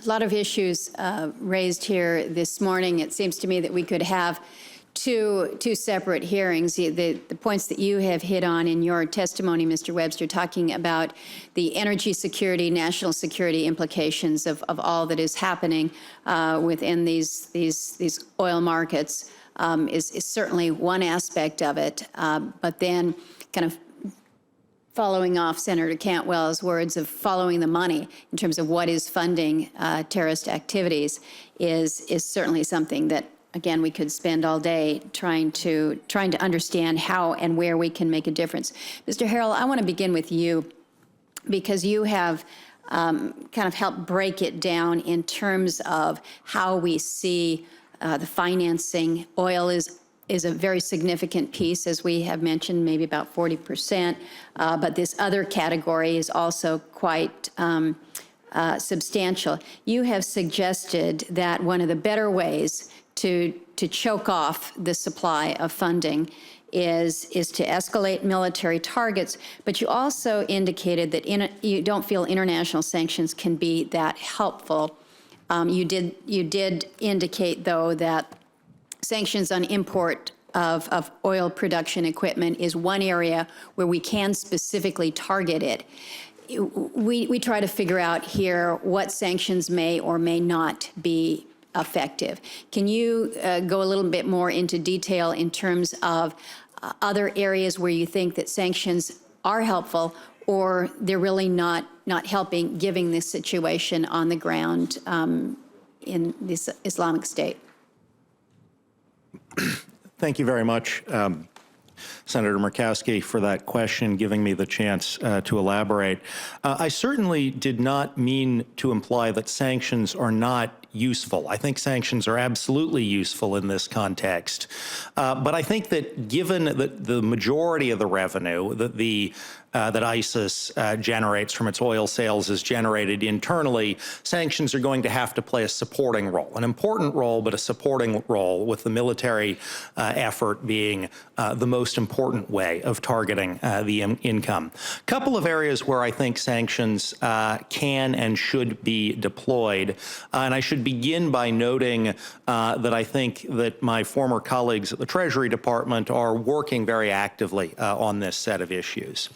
lot of issues raised here this morning. It seems to me that we could have two separate hearings. The points that you have hit on in your testimony, Mr. Webster, talking about the energy security, national security implications of all that is happening within these oil markets is certainly one aspect of it. But then kind of following off Senator Cantwell's words of following the money in terms of what is funding terrorist activities is certainly something that, again, we could spend all day trying to understand how and where we can make a difference. Mr. Harrell, I want to begin with you because you have kind of helped break it down in terms of how we see the financing. Oil is a very significant piece, as we have mentioned, maybe about 40%, but this other category is also quite substantial. You have suggested that one of the better ways to choke off the supply of funding is to escalate military targets, but you also indicated that you don't feel international sanctions can be that helpful. You did indicate, though, that sanctions on import of oil production equipment is one area where we can specifically target it. We try to figure out here what sanctions may or may not be effective. Can you go a little bit more into detail in terms of other areas where you think that sanctions are helpful or they're really not helping, given this situation on the ground in this Islamic State? Thank you very much, Senator Murkowski, for that question, giving me the chance to elaborate. I certainly did not mean to imply that sanctions are not useful. I think sanctions are absolutely useful in this context. But I think that given that the majority of the revenue that ISIS generates from its oil sales is generated internally, sanctions are going to have to play a supporting role, an important role, but a supporting role, with the military effort being the most important way of targeting the income. A couple of areas where I think sanctions can and should be deployed, and I should begin by noting that I think that my former colleagues at the Treasury Department are working very actively on this set of issues.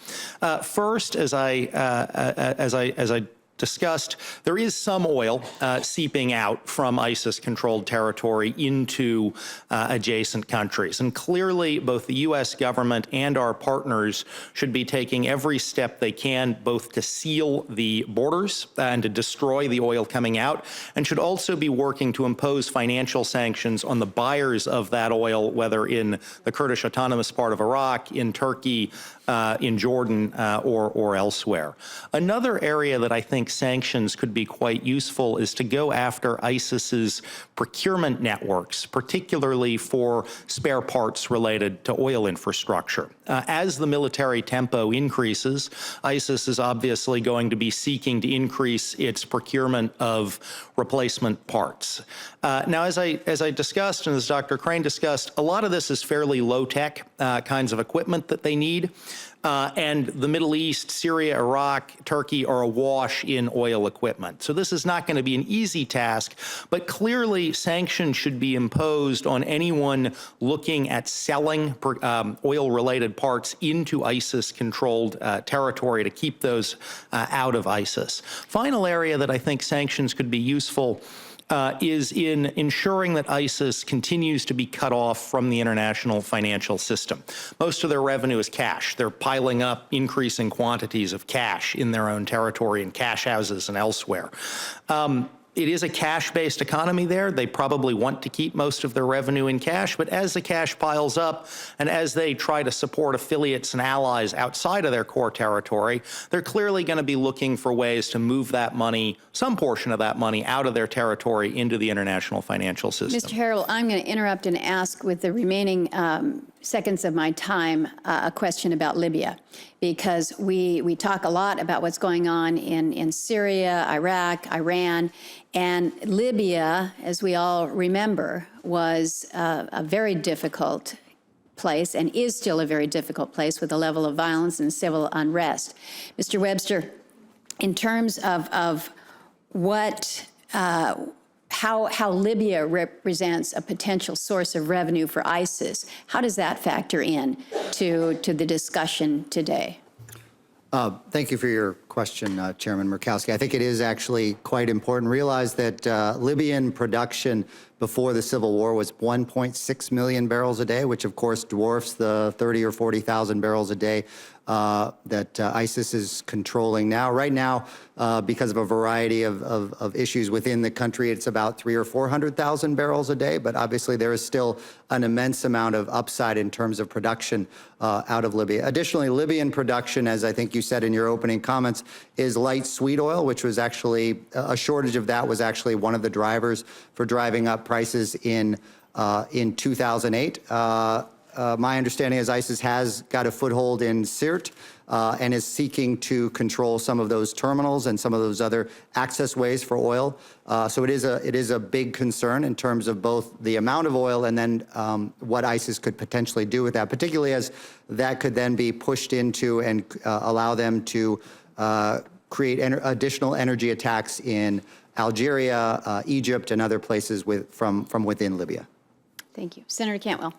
First, as I discussed, there is some oil seeping out from ISIS-controlled territory into adjacent countries. And clearly, both the U.S. government and our partners should be taking every step they can, both to seal the borders and to destroy the oil coming out, and should also be working to impose financial sanctions on the buyers of that oil, whether in the Kurdish autonomous part of Iraq, in Turkey, in Jordan, or elsewhere. Another area that I think sanctions could be quite useful is to go after ISIS's procurement networks, particularly for spare parts related to oil infrastructure. As the military tempo increases, ISIS is obviously going to be seeking to increase its procurement of replacement parts. Now, as I discussed, and as Dr. Crane discussed, a lot of this is fairly low-tech kinds of equipment that they need. And the Middle East, Syria, Iraq, Turkey are awash in oil equipment. So this is not going to be an easy task, but clearly sanctions should be imposed on anyone looking at selling oil-related parts into ISIS-controlled territory to keep those out of ISIS. Final area that I think sanctions could be useful is in ensuring that ISIS continues to be cut off from the international financial system. Most of their revenue is cash. They're piling up increasing quantities of cash in their own territory, in cash houses and elsewhere. It is a cash-based economy there. They probably want to keep most of their revenue in cash, but as the cash piles up and as they try to support affiliates and allies outside of their core territory, they're clearly going to be looking for ways to move that money, some portion of that money, out of their territory into the international financial system. Mr. Harrell, I'm going to interrupt and ask, with the remaining seconds of my time, a question about Libya, because we talk a lot about what's going on in Syria, Iraq, Iran, and Libya, as we all remember, was a very difficult place and is still a very difficult place with a level of violence and civil unrest. Mr. Webster, in terms of what how Libya represents a potential source of revenue for ISIS. How does that factor in to the discussion today? Thank you for your question, Chairman Murkowski. I think it is actually quite important. Realize that Libyan production before the civil war was 1.6 million barrels a day, which of course dwarfs the 30 or 40,000 barrels a day that ISIS is controlling now. Right now, because of a variety of issues within the country, it's about 300,000 or 400,000 barrels a day. But obviously, there is still an immense amount of upside in terms of production out of Libya. Additionally, Libyan production, as I think you said in your opening comments, is light sweet oil, which was actually a shortage of that was actually one of the drivers for driving up prices in 2008. My understanding is ISIS has got a foothold in Sirte and is seeking to control some of those terminals and some of those other access ways for oil. So it is a big concern in terms of both the amount of oil and then what ISIS could potentially do with that, particularly as that could then be pushed into and allow them to create additional energy attacks in Algeria, Egypt, and other places from within Libya. Thank you. Senator Cantwell.